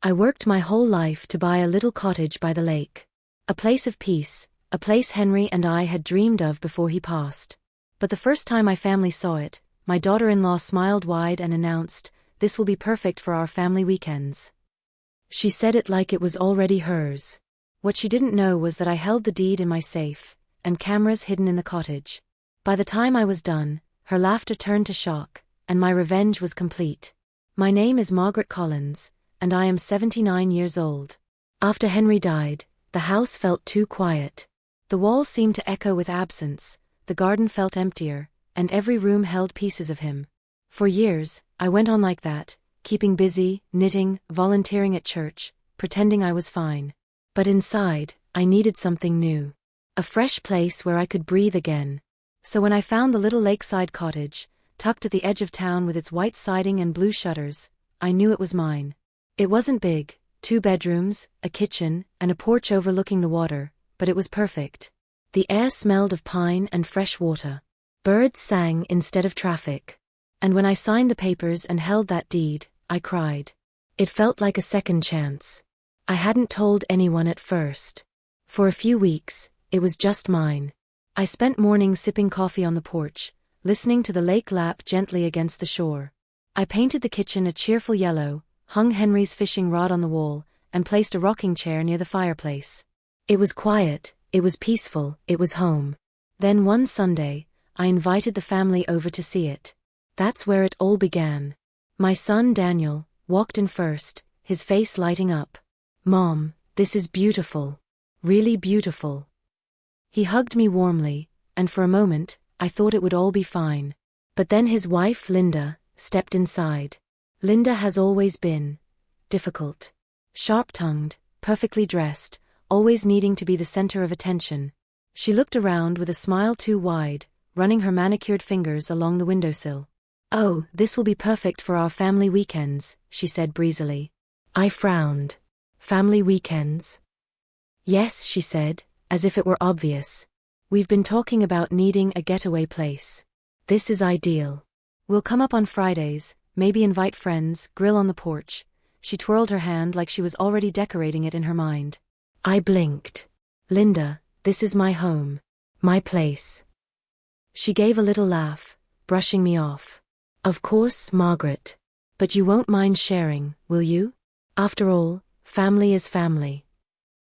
I worked my whole life to buy a little cottage by the lake. A place of peace, a place Henry and I had dreamed of before he passed. But the first time my family saw it, my daughter-in-law smiled wide and announced, "This will be perfect for our family weekends." She said it like it was already hers. What she didn't know was that I held the deed in my safe, and cameras hidden in the cottage. By the time I was done, her laughter turned to shock, and my revenge was complete. My name is Margaret Collins, and I am 79 years old. After Henry died, the house felt too quiet. The walls seemed to echo with absence, the garden felt emptier, and every room held pieces of him. For years, I went on like that, keeping busy, knitting, volunteering at church, pretending I was fine. But inside, I needed something new. A fresh place where I could breathe again. So when I found the little lakeside cottage, tucked at the edge of town with its white siding and blue shutters, I knew it was mine. It wasn't big, 2 bedrooms, a kitchen, and a porch overlooking the water, but it was perfect. The air smelled of pine and fresh water. Birds sang instead of traffic. And when I signed the papers and held that deed, I cried. It felt like a second chance. I hadn't told anyone at first. For a few weeks, it was just mine. I spent mornings sipping coffee on the porch, listening to the lake lap gently against the shore. I painted the kitchen a cheerful yellow, hung Henry's fishing rod on the wall, and placed a rocking chair near the fireplace. It was quiet, it was peaceful, it was home. Then one Sunday, I invited the family over to see it. That's where it all began. My son Daniel walked in first, his face lighting up. "Mom, this is beautiful. Really beautiful." He hugged me warmly, and for a moment, I thought it would all be fine. But then his wife Linda stepped inside. Linda has always been difficult. Sharp-tongued, perfectly dressed, always needing to be the center of attention. She looked around with a smile too wide, running her manicured fingers along the windowsill. "Oh, this will be perfect for our family weekends," she said breezily. I frowned. "Family weekends?" "Yes," she said, as if it were obvious. "We've been talking about needing a getaway place. This is ideal. We'll come up on Fridays, maybe invite friends, grill on the porch." She twirled her hand like she was already decorating it in her mind. I blinked. "Linda, this is my home. My place." She gave a little laugh, brushing me off. "Of course, Margaret. But you won't mind sharing, will you? After all, family is family."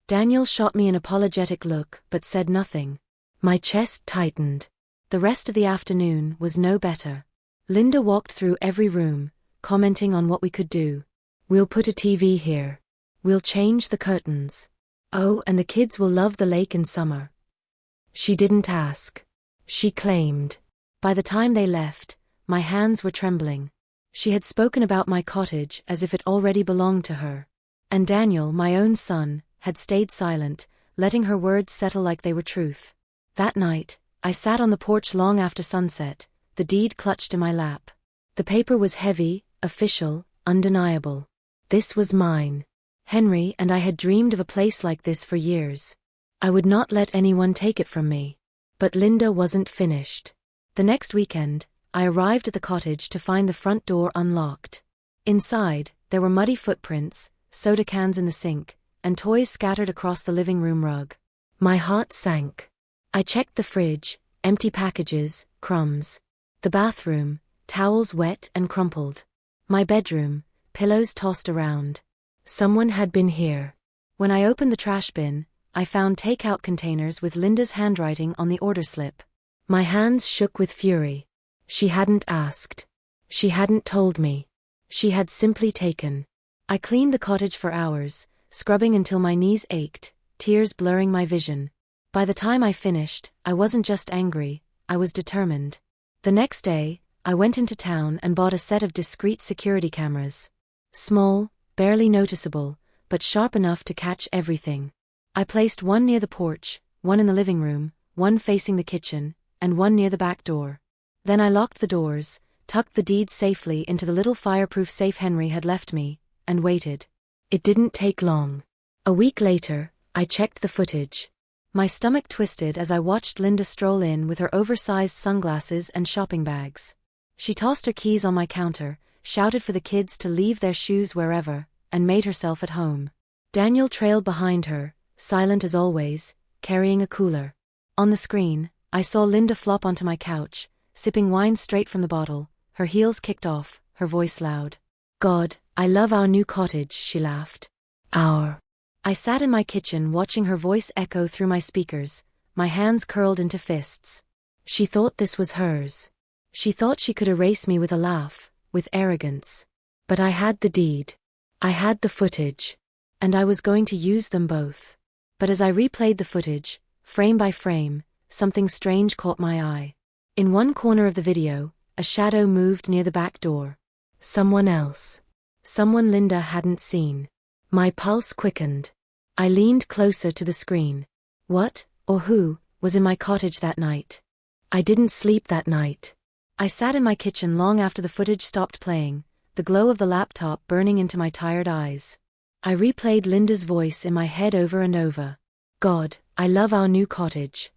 Daniel shot me an apologetic look but said nothing. My chest tightened. The rest of the afternoon was no better. Linda walked through every room, commenting on what we could do. "We'll put a TV here. We'll change the curtains. Oh, and the kids will love the lake in summer." She didn't ask. She claimed. By the time they left, my hands were trembling. She had spoken about my cottage as if it already belonged to her. And Daniel, my own son, had stayed silent, letting her words settle like they were truth. That night, I sat on the porch long after sunset, the deed clutched in my lap. The paper was heavy, official, undeniable. This was mine. Henry and I had dreamed of a place like this for years. I would not let anyone take it from me. But Linda wasn't finished. The next weekend, I arrived at the cottage to find the front door unlocked. Inside, there were muddy footprints, soda cans in the sink, and toys scattered across the living room rug. My heart sank. I checked the fridge, empty packages, crumbs. The bathroom, towels wet and crumpled. My bedroom, pillows tossed around. Someone had been here. When I opened the trash bin, I found takeout containers with Linda's handwriting on the order slip. My hands shook with fury. She hadn't asked. She hadn't told me. She had simply taken. I cleaned the cottage for hours, scrubbing until my knees ached, tears blurring my vision. By the time I finished, I wasn't just angry, I was determined. The next day, I went into town and bought a set of discreet security cameras. Small, barely noticeable, but sharp enough to catch everything. I placed one near the porch, one in the living room, one facing the kitchen, and one near the back door. Then I locked the doors, tucked the deeds safely into the little fireproof safe Henry had left me, and waited. It didn't take long. A week later, I checked the footage. My stomach twisted as I watched Linda stroll in with her oversized sunglasses and shopping bags. She tossed her keys on my counter, shouted for the kids to leave their shoes wherever, and made herself at home. Daniel trailed behind her, silent as always, carrying a cooler. On the screen, I saw Linda flop onto my couch, sipping wine straight from the bottle, her heels kicked off, her voice loud. "God, I love our new cottage," she laughed. "Our." I sat in my kitchen watching her voice echo through my speakers, my hands curled into fists. She thought this was hers. She thought she could erase me with a laugh, with arrogance. But I had the deed. I had the footage. And I was going to use them both. But as I replayed the footage, frame by frame, something strange caught my eye. In one corner of the video, a shadow moved near the back door. Someone else. Someone Linda hadn't seen. My pulse quickened. I leaned closer to the screen. What, or who, was in my cottage that night? I didn't sleep that night. I sat in my kitchen long after the footage stopped playing, the glow of the laptop burning into my tired eyes. I replayed Linda's voice in my head over and over. God, I love our new cottage.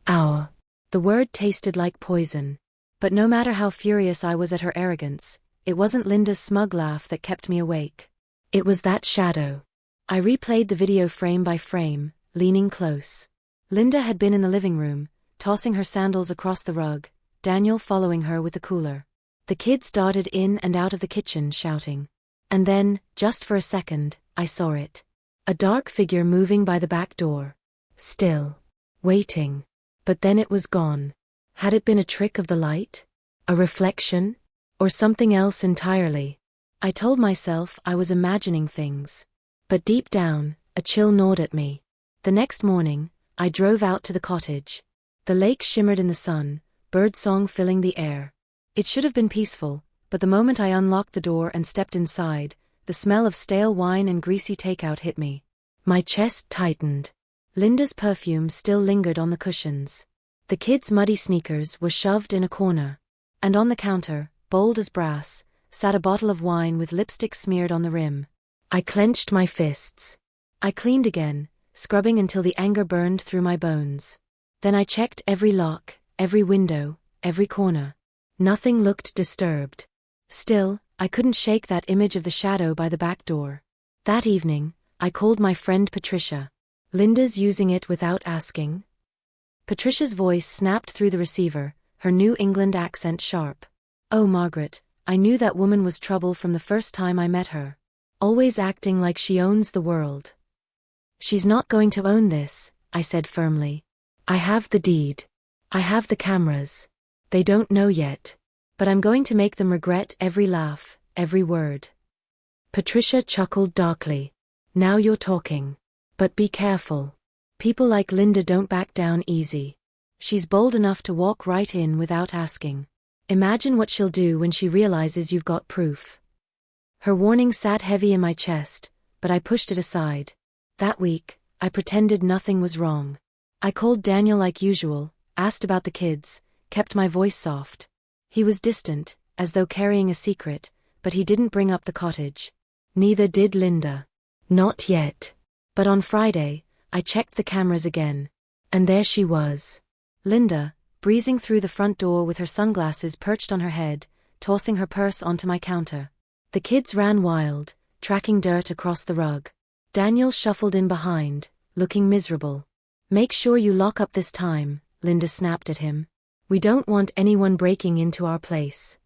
Our. The word tasted like poison. But no matter how furious I was at her arrogance, it wasn't Linda's smug laugh that kept me awake. It was that shadow. I replayed the video frame by frame, leaning close. Linda had been in the living room, tossing her sandals across the rug, Daniel following her with the cooler. The kids darted in and out of the kitchen shouting. And then, just for a second, I saw it. A dark figure moving by the back door. Still. Waiting. But then it was gone. Had it been a trick of the light? A reflection? Or something else entirely? I told myself I was imagining things. But deep down, a chill gnawed at me. The next morning, I drove out to the cottage. The lake shimmered in the sun, birdsong filling the air. It should have been peaceful, but the moment I unlocked the door and stepped inside, the smell of stale wine and greasy takeout hit me. My chest tightened. Linda's perfume still lingered on the cushions. The kids' muddy sneakers were shoved in a corner. And on the counter, bold as brass, sat a bottle of wine with lipstick smeared on the rim. I clenched my fists. I cleaned again, scrubbing until the anger burned through my bones. Then I checked every lock, every window, every corner. Nothing looked disturbed. Still, I couldn't shake that image of the shadow by the back door. That evening, I called my friend Patricia. Linda's using it without asking? Patricia's voice snapped through the receiver, her New England accent sharp. Oh, Margaret, I knew that woman was trouble from the first time I met her. Always acting like she owns the world. She's not going to own this, I said firmly. I have the deed. I have the cameras. They don't know yet. But I'm going to make them regret every laugh, every word. Patricia chuckled darkly. Now you're talking. But be careful. People like Linda don't back down easy. She's bold enough to walk right in without asking. Imagine what she'll do when she realizes you've got proof. Her warning sat heavy in my chest, but I pushed it aside. That week, I pretended nothing was wrong. I called Daniel like usual, asked about the kids, kept my voice soft. He was distant, as though carrying a secret, but he didn't bring up the cottage. Neither did Linda. Not yet. But on Friday, I checked the cameras again. And there she was. Linda, breezing through the front door with her sunglasses perched on her head, tossing her purse onto my counter. The kids ran wild, tracking dirt across the rug. Daniel shuffled in behind, looking miserable. Make sure you lock up this time, Linda snapped at him. We don't want anyone breaking into our place.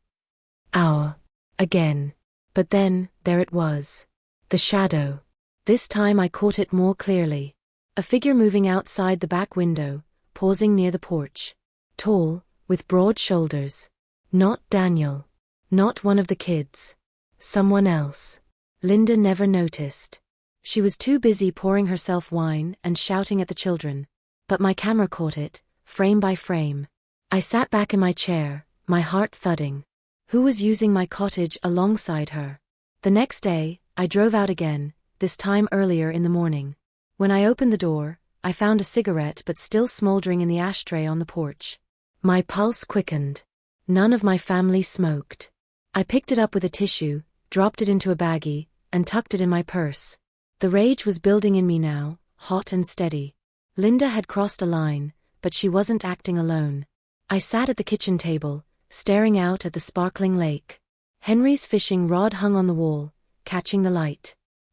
Again. But then, there it was. The shadow. This time I caught it more clearly. A figure moving outside the back window, pausing near the porch. Tall, with broad shoulders. Not Daniel. Not one of the kids. Someone else. Linda never noticed. She was too busy pouring herself wine and shouting at the children. But my camera caught it, frame by frame. I sat back in my chair, my heart thudding. Who was using my cottage alongside her? The next day, I drove out again, this time earlier in the morning. When I opened the door, I found a cigarette but still smoldering in the ashtray on the porch. My pulse quickened. None of my family smoked. I picked it up with a tissue, dropped it into a baggie, and tucked it in my purse. The rage was building in me now, hot and steady. Linda had crossed a line, but she wasn't acting alone. I sat at the kitchen table, staring out at the sparkling lake. Henry's fishing rod hung on the wall, catching the light.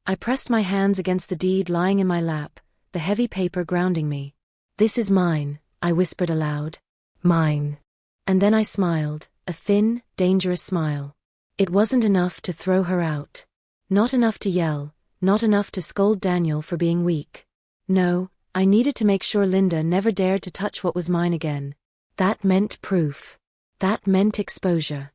I pressed my hands against the deed lying in my lap, the heavy paper grounding me. "This is mine," I whispered aloud. "Mine." And then I smiled, a thin, dangerous smile. It wasn't enough to throw her out. Not enough to yell, not enough to scold Daniel for being weak. No, I needed to make sure Linda never dared to touch what was mine again. That meant proof. That meant exposure.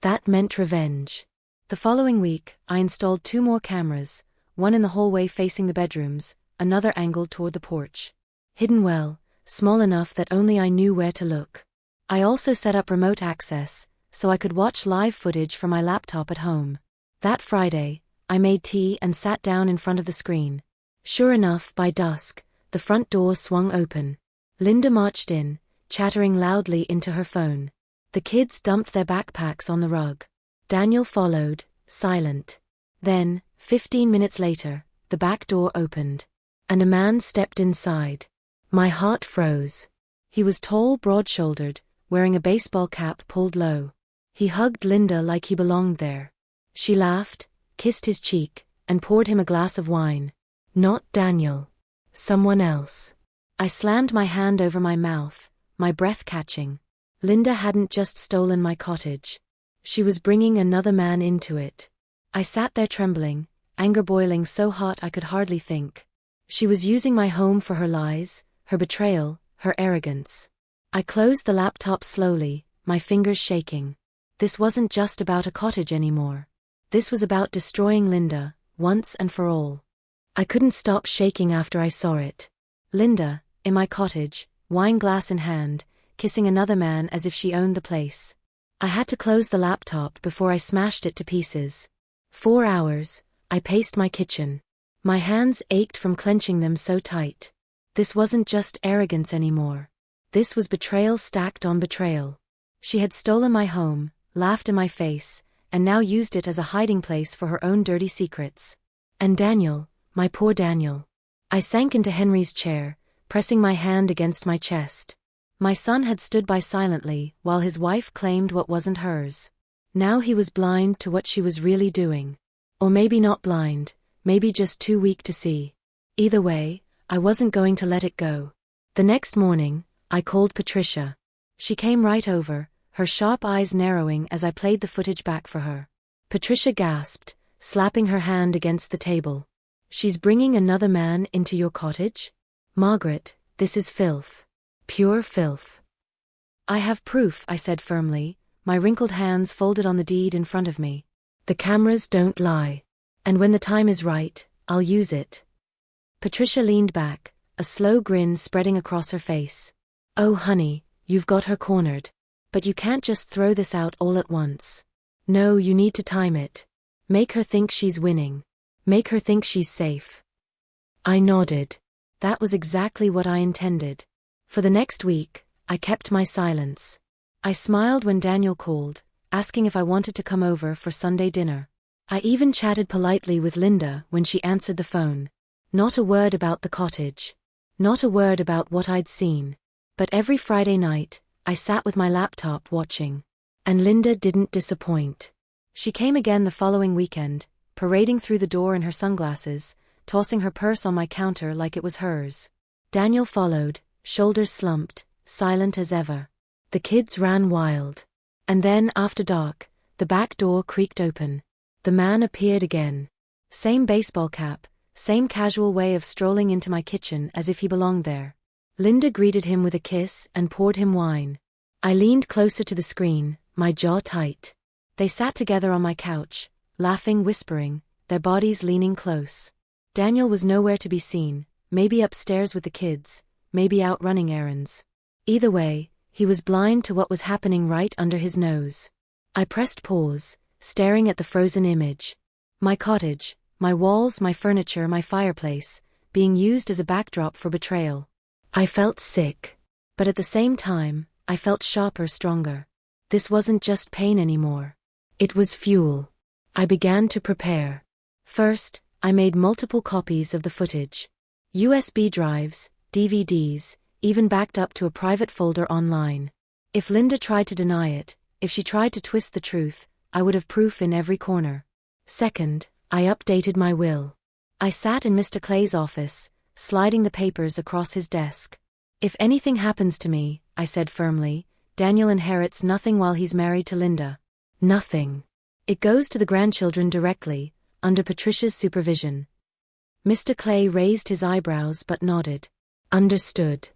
That meant revenge. The following week, I installed 2 more cameras, one in the hallway facing the bedrooms, another angled toward the porch. Hidden well, small enough that only I knew where to look. I also set up remote access, so I could watch live footage from my laptop at home. That Friday, I made tea and sat down in front of the screen. Sure enough, by dusk, the front door swung open. Linda marched in, chattering loudly into her phone. The kids dumped their backpacks on the rug. Daniel followed, silent. Then, 15 minutes later, the back door opened. And a man stepped inside. My heart froze. He was tall, broad-shouldered, wearing a baseball cap pulled low. He hugged Linda like he belonged there. She laughed, kissed his cheek, and poured him a glass of wine. Not Daniel. Someone else. I slammed my hand over my mouth, my breath catching. Linda hadn't just stolen my cottage. She was bringing another man into it. I sat there trembling, anger boiling so hot I could hardly think. She was using my home for her lies, her betrayal, her arrogance. I closed the laptop slowly, my fingers shaking. This wasn't just about a cottage anymore. This was about destroying Linda, once and for all. I couldn't stop shaking after I saw it. Linda, in my cottage, wine glass in hand, kissing another man as if she owned the place. I had to close the laptop before I smashed it to pieces. 4 hours, I paced my kitchen. My hands ached from clenching them so tight. This wasn't just arrogance anymore. This was betrayal stacked on betrayal. She had stolen my home, laughed in my face, and now used it as a hiding place for her own dirty secrets. And Daniel, my poor Daniel. I sank into Henry's chair, pressing my hand against my chest. My son had stood by silently while his wife claimed what wasn't hers. Now he was blind to what she was really doing. Or maybe not blind, maybe just too weak to see. Either way, I wasn't going to let it go. The next morning, I called Patricia. She came right over, her sharp eyes narrowing as I played the footage back for her. Patricia gasped, slapping her hand against the table. "She's bringing another man into your cottage? Margaret, this is filth. Pure filth." "I have proof," I said firmly, my wrinkled hands folded on the deed in front of me. "The cameras don't lie. And when the time is right, I'll use it." Patricia leaned back, a slow grin spreading across her face. "Oh honey, you've got her cornered. But you can't just throw this out all at once. No, you need to time it. Make her think she's winning. Make her think she's safe." I nodded. That was exactly what I intended. For the next week, I kept my silence. I smiled when Daniel called, asking if I wanted to come over for Sunday dinner. I even chatted politely with Linda when she answered the phone. Not a word about the cottage. Not a word about what I'd seen. But every Friday night, I sat with my laptop watching. And Linda didn't disappoint. She came again the following weekend, parading through the door in her sunglasses, tossing her purse on my counter like it was hers. Daniel followed, shoulders slumped, silent as ever. The kids ran wild. And then, after dark, the back door creaked open. The man appeared again. Same baseball cap, same casual way of strolling into my kitchen as if he belonged there. Linda greeted him with a kiss and poured him wine. I leaned closer to the screen, my jaw tight. They sat together on my couch, laughing, whispering, their bodies leaning close. Daniel was nowhere to be seen, maybe upstairs with the kids, maybe out running errands. Either way, he was blind to what was happening right under his nose. I pressed pause, staring at the frozen image. My cottage, my walls, my furniture, my fireplace, being used as a backdrop for betrayal. I felt sick. But at the same time, I felt sharper, stronger. This wasn't just pain anymore. It was fuel. I began to prepare. First, I made multiple copies of the footage. USB drives, DVDs, even backed up to a private folder online. If Linda tried to deny it, if she tried to twist the truth, I would have proof in every corner. Second, I updated my will. I sat in Mr. Clay's office, sliding the papers across his desk. If anything happens to me, I said firmly, Daniel inherits nothing while he's married to Linda. Nothing. It goes to the grandchildren directly, under Patricia's supervision. Mr. Clay raised his eyebrows but nodded. Understood.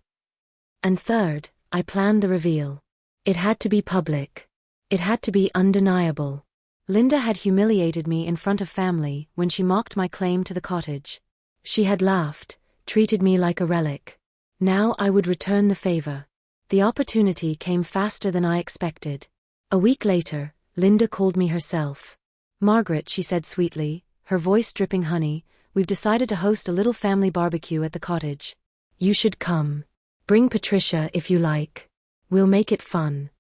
And third, I planned the reveal. It had to be public. It had to be undeniable. Linda had humiliated me in front of family when she mocked my claim to the cottage. She had laughed, treated me like a relic. Now I would return the favor. The opportunity came faster than I expected. A week later, Linda called me herself. Margaret, she said sweetly, her voice dripping honey, we've decided to host a little family barbecue at the cottage. You should come. Bring Patricia if you like. We'll make it fun.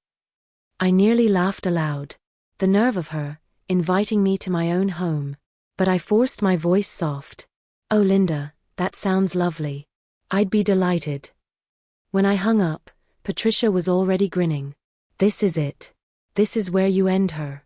I nearly laughed aloud. The nerve of her, inviting me to my own home. But I forced my voice soft. Oh Linda, that sounds lovely. I'd be delighted. When I hung up, Patricia was already grinning. This is it. This is where you end her.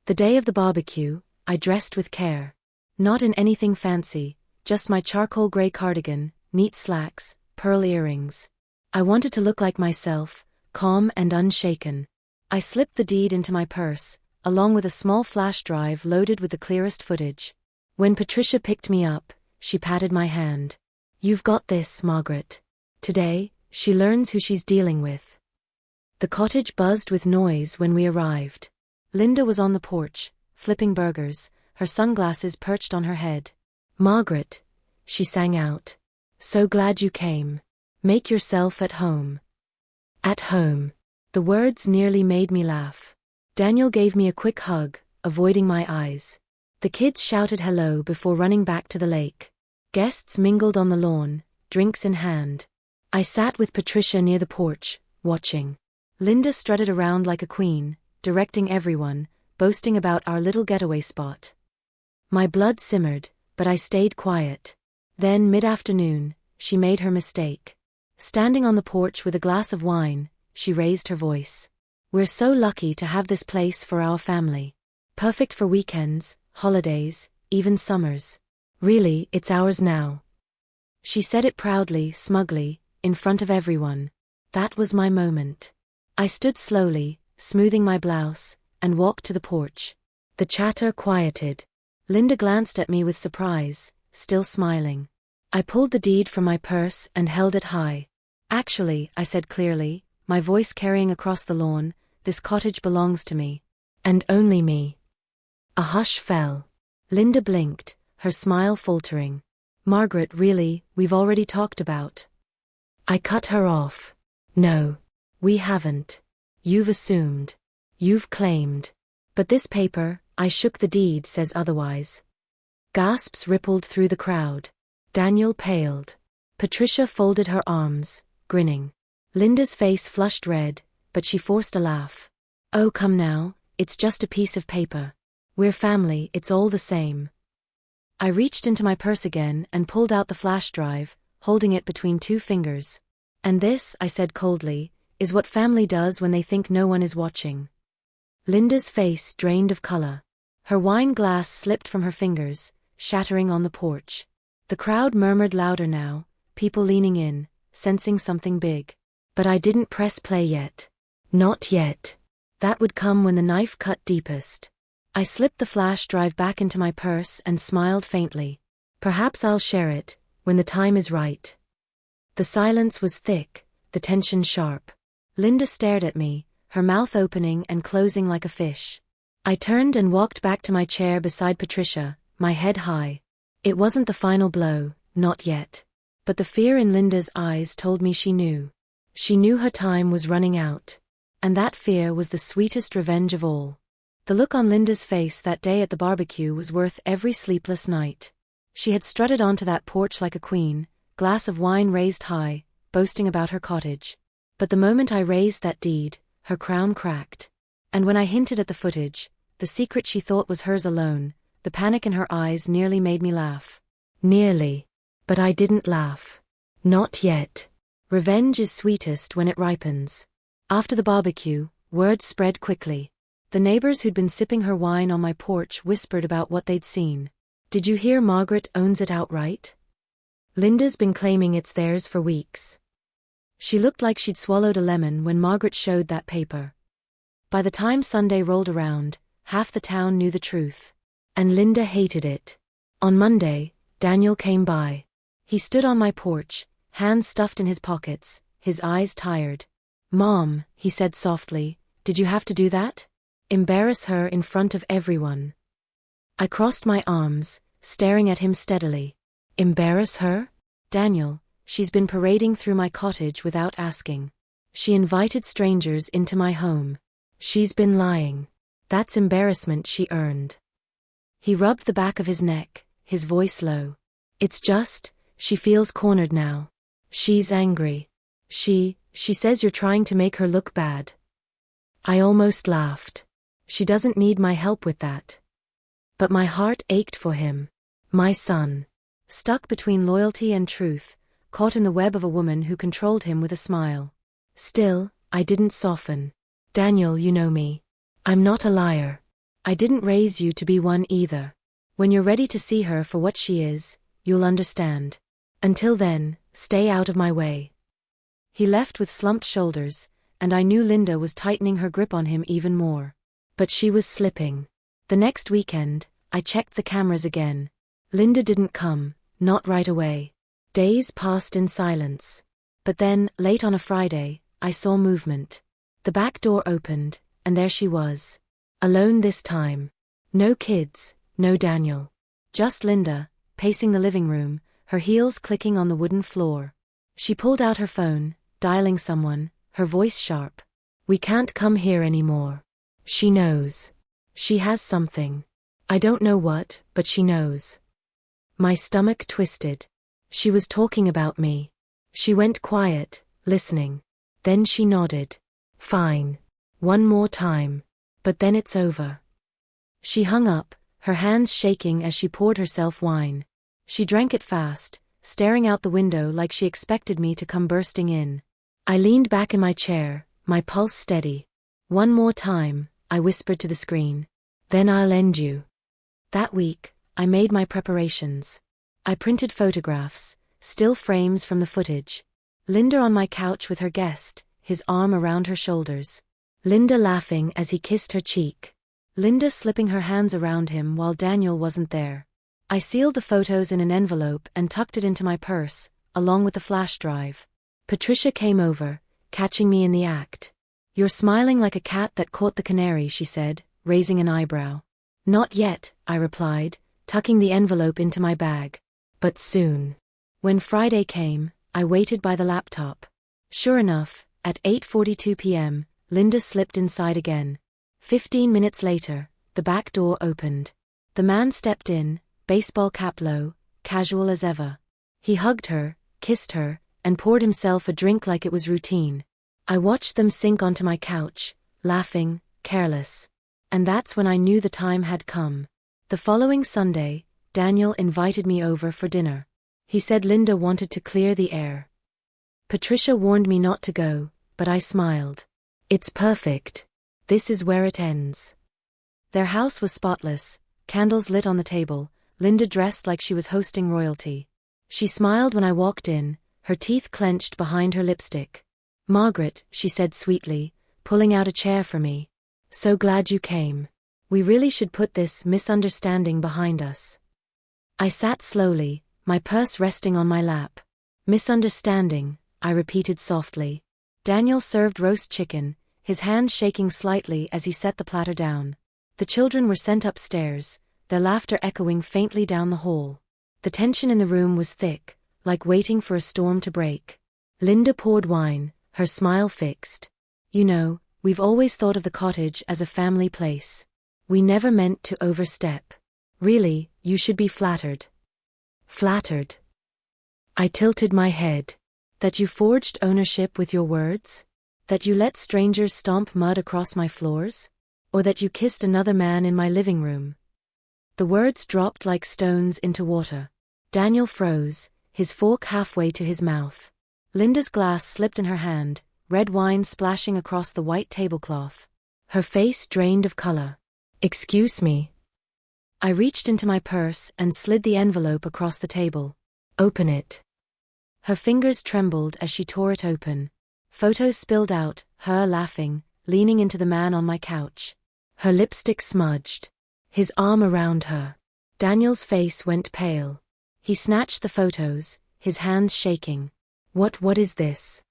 The day of the barbecue, I dressed with care. Not in anything fancy, just my charcoal gray cardigan, neat slacks, pearl earrings. I wanted to look like myself, calm and unshaken. I slipped the deed into my purse, along with a small flash drive loaded with the clearest footage. When Patricia picked me up, she patted my hand. You've got this, Margaret. Today, she learns who she's dealing with. The cottage buzzed with noise when we arrived. Linda was on the porch, flipping burgers, her sunglasses perched on her head. Margaret, she sang out. So glad you came. Make yourself at home. At home. The words nearly made me laugh. Daniel gave me a quick hug, avoiding my eyes. The kids shouted hello before running back to the lake. Guests mingled on the lawn, drinks in hand. I sat with Patricia near the porch, watching. Linda strutted around like a queen, directing everyone, boasting about our little getaway spot. My blood simmered, but I stayed quiet. Then mid-afternoon, she made her mistake. Standing on the porch with a glass of wine, she raised her voice. We're so lucky to have this place for our family. Perfect for weekends, holidays, even summers. Really, it's ours now. She said it proudly, smugly, in front of everyone. That was my moment. I stood slowly, smoothing my blouse, and walked to the porch. The chatter quieted. Linda glanced at me with surprise, still smiling. I pulled the deed from my purse and held it high. Actually, I said clearly, my voice carrying across the lawn, this cottage belongs to me. And only me. A hush fell. Linda blinked, her smile faltering. Margaret, really, we've already talked about. I cut her off. No. We haven't. You've assumed. You've claimed. But this paper, I shook the deed, says otherwise. Gasps rippled through the crowd. Daniel paled. Patricia folded her arms, grinning. Linda's face flushed red, but she forced a laugh. Oh come now, it's just a piece of paper. We're family, it's all the same. I reached into my purse again and pulled out the flash drive, holding it between two fingers. And this, I said coldly, is what family does when they think no one is watching. Linda's face drained of color. Her wine glass slipped from her fingers, shattering on the porch. The crowd murmured louder now, people leaning in, sensing something big. But I didn't press play yet. Not yet. That would come when the knife cut deepest. I slipped the flash drive back into my purse and smiled faintly. Perhaps I'll share it, when the time is right. The silence was thick, the tension sharp. Linda stared at me, her mouth opening and closing like a fish. I turned and walked back to my chair beside Patricia, my head high. It wasn't the final blow, not yet. But the fear in Linda's eyes told me she knew. She knew her time was running out. And that fear was the sweetest revenge of all. The look on Linda's face that day at the barbecue was worth every sleepless night. She had strutted onto that porch like a queen, glass of wine raised high, boasting about her cottage. But the moment I raised that deed, her crown cracked. And when I hinted at the footage, the secret she thought was hers alone, the panic in her eyes nearly made me laugh. Nearly. But I didn't laugh. Not yet. Revenge is sweetest when it ripens. After the barbecue, word spread quickly. The neighbors who'd been sipping her wine on my porch whispered about what they'd seen. Did you hear Margaret owns it outright? Linda's been claiming it's theirs for weeks. She looked like she'd swallowed a lemon when Margaret showed that paper. By the time Sunday rolled around, half the town knew the truth. And Linda hated it. On Monday, Daniel came by. He stood on my porch, hands stuffed in his pockets, his eyes tired. "Mom," he said softly, "did you have to do that? Embarrass her in front of everyone?" I crossed my arms, staring at him steadily. Embarrass her? Daniel, she's been parading through my cottage without asking. She invited strangers into my home. She's been lying. That's embarrassment she earned. He rubbed the back of his neck, his voice low. It's just, she feels cornered now. She's angry. She says you're trying to make her look bad. I almost laughed. She doesn't need my help with that. But my heart ached for him. My son. Stuck between loyalty and truth, caught in the web of a woman who controlled him with a smile. Still, I didn't soften. Daniel, you know me. I'm not a liar. I didn't raise you to be one either. When you're ready to see her for what she is, you'll understand. Until then, stay out of my way. He left with slumped shoulders, and I knew Linda was tightening her grip on him even more. But she was slipping. The next weekend, I checked the cameras again. Linda didn't come, not right away. Days passed in silence. But then, late on a Friday, I saw movement. The back door opened, and there she was. Alone this time. No kids, no Daniel. Just Linda, pacing the living room, her heels clicking on the wooden floor. She pulled out her phone, dialing someone, her voice sharp. We can't come here anymore. She knows. She has something. I don't know what, but she knows. My stomach twisted. She was talking about me. She went quiet, listening. Then she nodded. Fine. One more time. But then it's over. She hung up, her hands shaking as she poured herself wine. She drank it fast, staring out the window like she expected me to come bursting in. I leaned back in my chair, my pulse steady. One more time, I whispered to the screen. Then I'll end you. That week, I made my preparations. I printed photographs, still frames from the footage. Linda on my couch with her guest, his arm around her shoulders. Linda laughing as he kissed her cheek. Linda slipping her hands around him while Daniel wasn't there. I sealed the photos in an envelope and tucked it into my purse, along with the flash drive. Patricia came over, catching me in the act. You're smiling like a cat that caught the canary, she said, raising an eyebrow. Not yet, I replied, tucking the envelope into my bag. But soon. When Friday came, I waited by the laptop. Sure enough, at 8:42 p.m., Linda slipped inside again. 15 minutes later, the back door opened. The man stepped in, baseball cap low, casual as ever. He hugged her, kissed her, and poured himself a drink like it was routine. I watched them sink onto my couch, laughing, careless. And that's when I knew the time had come. The following Sunday, Daniel invited me over for dinner. He said Linda wanted to clear the air. Patricia warned me not to go, but I smiled. It's perfect. This is where it ends. Their house was spotless, candles lit on the table, Linda dressed like she was hosting royalty. She smiled when I walked in, her teeth clenched behind her lipstick. Margaret, she said sweetly, pulling out a chair for me. So glad you came. We really should put this misunderstanding behind us. I sat slowly, my purse resting on my lap. Misunderstanding, I repeated softly. Daniel served roast chicken, his hand shaking slightly as he set the platter down. The children were sent upstairs, their laughter echoing faintly down the hall. The tension in the room was thick, like waiting for a storm to break. Linda poured wine, her smile fixed. You know, we've always thought of the cottage as a family place. We never meant to overstep. Really, you should be flattered. Flattered? I tilted my head. That you forged ownership with your words? That you let strangers stomp mud across my floors? Or that you kissed another man in my living room? The words dropped like stones into water. Daniel froze, his fork halfway to his mouth. Linda's glass slipped in her hand, red wine splashing across the white tablecloth. her face drained of color. "Excuse me." I reached into my purse and slid the envelope across the table. "Open it." Her fingers trembled as she tore it open. Photos spilled out, her laughing, leaning into the man on my couch. Her lipstick smudged. His arm around her. Daniel's face went pale. He snatched the photos, his hands shaking. What is this?"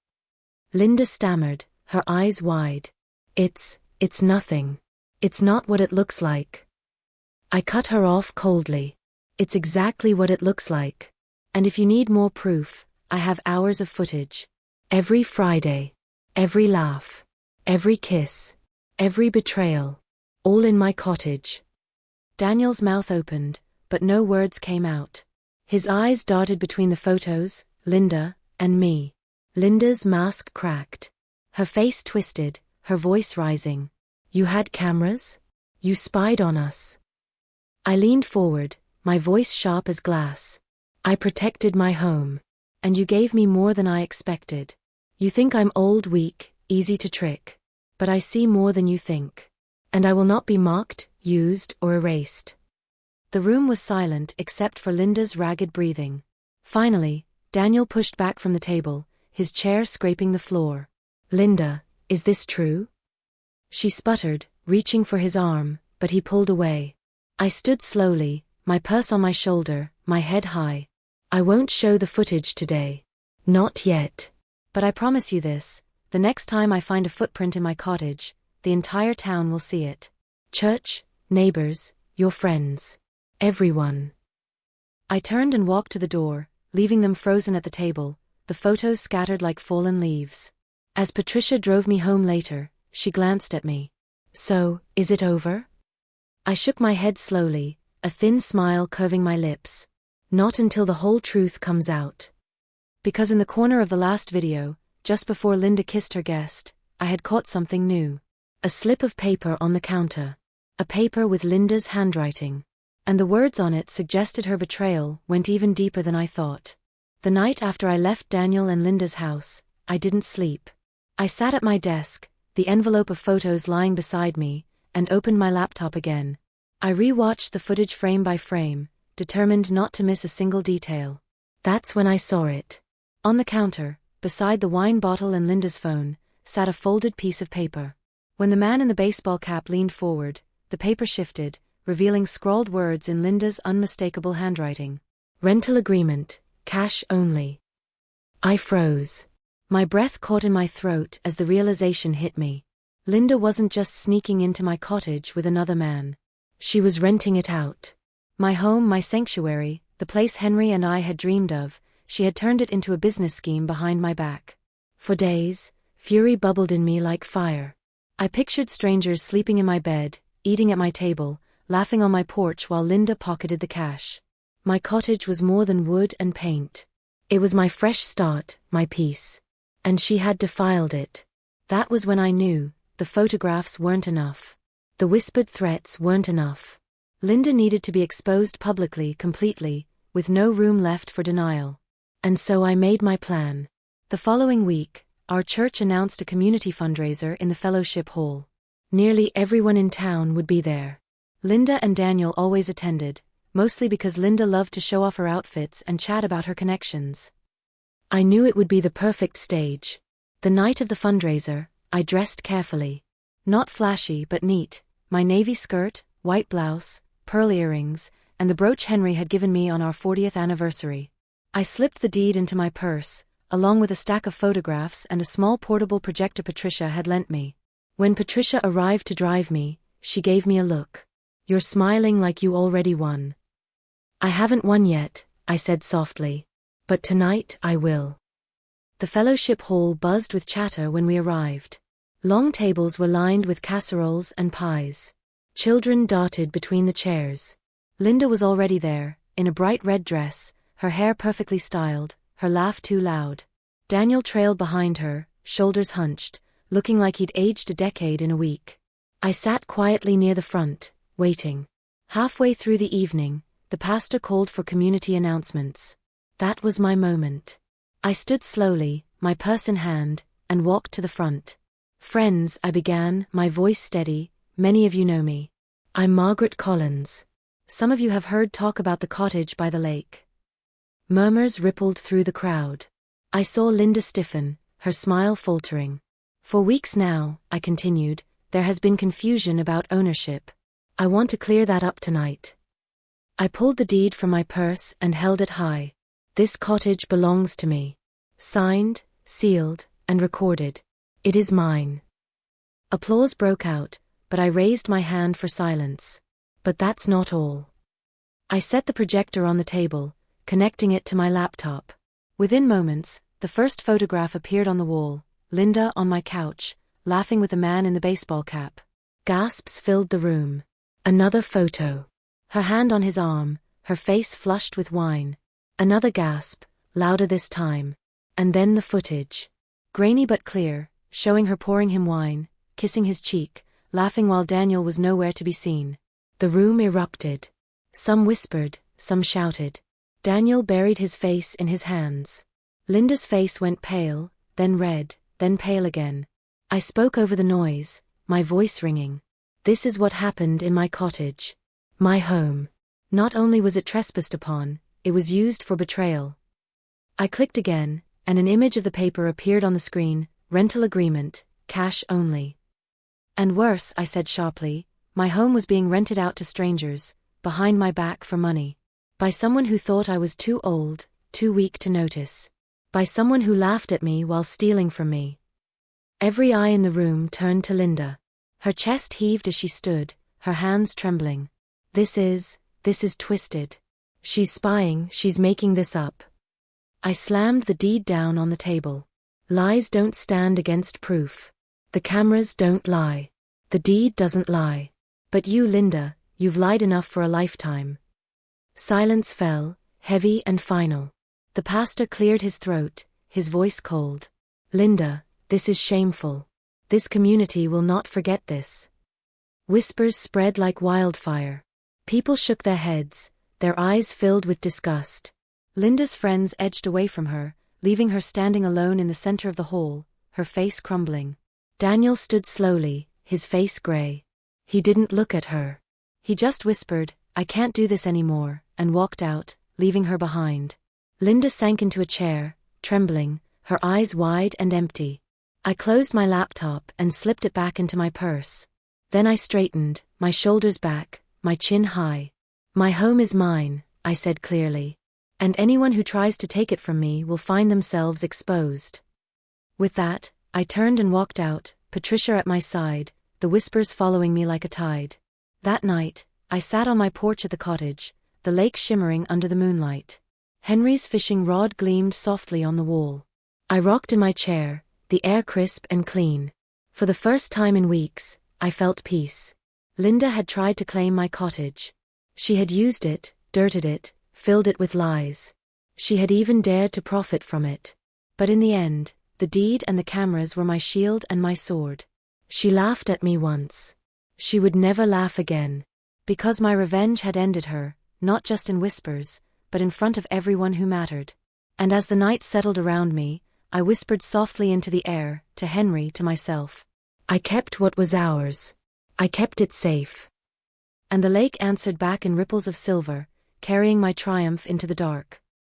Linda stammered, her eyes wide. It's nothing. It's not what it looks like." I cut her off coldly. "It's exactly what it looks like. And if you need more proof, I have hours of footage. Every Friday. Every laugh. Every kiss. Every betrayal. All in my cottage." Daniel's mouth opened, but no words came out. His eyes darted between the photos, Linda, and me. Linda's mask cracked. Her face twisted, her voice rising. "You had cameras? You spied on us?" I leaned forward, my voice sharp as glass. "I protected my home. And you gave me more than I expected. You think I'm old, weak, easy to trick. But I see more than you think. And I will not be mocked, used, or erased." The room was silent except for Linda's ragged breathing. Finally, Daniel pushed back from the table, his chair scraping the floor. "Linda, is this true?" She sputtered, reaching for his arm, but he pulled away. I stood slowly, my purse on my shoulder, my head high. "I won't show the footage today. Not yet. But I promise you this, the next time I find a footprint in my cottage, the entire town will see it. Church, neighbors, your friends. Everyone." I turned and walked to the door, leaving them frozen at the table, the photos scattered like fallen leaves. As Patricia drove me home later, she glanced at me. "So, is it over?" I shook my head slowly, a thin smile curving my lips. "Not until the whole truth comes out." Because in the corner of the last video, just before Linda kissed her guest, I had caught something new. A slip of paper on the counter. A paper with Linda's handwriting. And the words on it suggested her betrayal went even deeper than I thought. The night after I left Daniel and Linda's house, I didn't sleep. I sat at my desk, the envelope of photos lying beside me, and opened my laptop again. I re-watched the footage frame by frame, determined not to miss a single detail. That's when I saw it. On the counter, beside the wine bottle and Linda's phone, sat a folded piece of paper. When the man in the baseball cap leaned forward, the paper shifted, revealing scrawled words in Linda's unmistakable handwriting. "Rental agreement, cash only." I froze. My breath caught in my throat as the realization hit me. Linda wasn't just sneaking into my cottage with another man. She was renting it out. My home, my sanctuary, the place Henry and I had dreamed of, she had turned it into a business scheme behind my back. For days, fury bubbled in me like fire. I pictured strangers sleeping in my bed, eating at my table, laughing on my porch while Linda pocketed the cash. My cottage was more than wood and paint. It was my fresh start, my peace. And she had defiled it. That was when I knew, the photographs weren't enough. The whispered threats weren't enough. Linda needed to be exposed publicly, completely, with no room left for denial. And so I made my plan. The following week, our church announced a community fundraiser in the fellowship hall. Nearly everyone in town would be there. Linda and Daniel always attended, mostly because Linda loved to show off her outfits and chat about her connections. I knew it would be the perfect stage. The night of the fundraiser, I dressed carefully. Not flashy but neat, my navy skirt, white blouse, pearl earrings, and the brooch Henry had given me on our 40th anniversary. I slipped the deed into my purse, along with a stack of photographs and a small portable projector Patricia had lent me. When Patricia arrived to drive me, she gave me a look. "You're smiling like you already won." "I haven't won yet," I said softly. "But tonight I will." The fellowship hall buzzed with chatter when we arrived. Long tables were lined with casseroles and pies. Children darted between the chairs. Linda was already there, in a bright red dress, her hair perfectly styled, her laugh too loud. Daniel trailed behind her, shoulders hunched, looking like he'd aged a decade in a week. I sat quietly near the front, waiting. Halfway through the evening, the pastor called for community announcements. That was my moment. I stood slowly, my purse in hand, and walked to the front. Friends, I began, my voice steady, many of you know me. I'm Margaret Collins. Some of you have heard talk about the cottage by the lake. Murmurs rippled through the crowd. I saw Linda stiffen, her smile faltering. For weeks now, I continued, there has been confusion about ownership. I want to clear that up tonight. I pulled the deed from my purse and held it high. This cottage belongs to me. Signed, sealed, and recorded. It is mine. Applause broke out, but I raised my hand for silence. But that's not all. I set the projector on the table, connecting it to my laptop. Within moments, the first photograph appeared on the wall, Linda on my couch, laughing with a man in the baseball cap. Gasps filled the room. Another photo. Her hand on his arm, her face flushed with wine. Another gasp, louder this time. And then the footage. Grainy but clear, showing her pouring him wine, kissing his cheek, laughing while Daniel was nowhere to be seen. The room erupted. Some whispered, some shouted. Daniel buried his face in his hands. Linda's face went pale, then red, then pale again. I spoke over the noise, my voice ringing. This is what happened in my cottage. My home. Not only was it trespassed upon, it was used for betrayal. I clicked again, and an image of the paper appeared on the screen, rental agreement, cash only. And worse, I said sharply, my home was being rented out to strangers, behind my back for money. By someone who thought I was too old, too weak to notice. By someone who laughed at me while stealing from me. Every eye in the room turned to Linda. Her chest heaved as she stood, her hands trembling. This is twisted. She's spying, she's making this up. I slammed the deed down on the table. Lies don't stand against proof. The cameras don't lie. The deed doesn't lie. But you, Linda, you've lied enough for a lifetime. Silence fell, heavy and final. The pastor cleared his throat, his voice cold. Linda, this is shameful. This community will not forget this. Whispers spread like wildfire. People shook their heads, their eyes filled with disgust. Linda's friends edged away from her, leaving her standing alone in the center of the hall, her face crumbling. Daniel stood slowly, his face gray. He didn't look at her. He just whispered, I can't do this anymore, and walked out, leaving her behind. Linda sank into a chair, trembling, her eyes wide and empty. I closed my laptop and slipped it back into my purse. Then I straightened, my shoulders back, my chin high. My home is mine, I said clearly. And anyone who tries to take it from me will find themselves exposed. With that, I turned and walked out, Patricia at my side, the whispers following me like a tide. That night, I sat on my porch at the cottage, the lake shimmering under the moonlight. Henry's fishing rod gleamed softly on the wall. I rocked in my chair, the air crisp and clean. For the first time in weeks, I felt peace. Linda had tried to claim my cottage. She had used it, dirted it, filled it with lies. She had even dared to profit from it. But in the end, the deed and the cameras were my shield and my sword. She laughed at me once. She would never laugh again. Because my revenge had ended her, not just in whispers, but in front of everyone who mattered. And as the night settled around me, I whispered softly into the air, to Henry, to myself. I kept what was ours. I kept it safe. And the lake answered back in ripples of silver, carrying my triumph into the dark.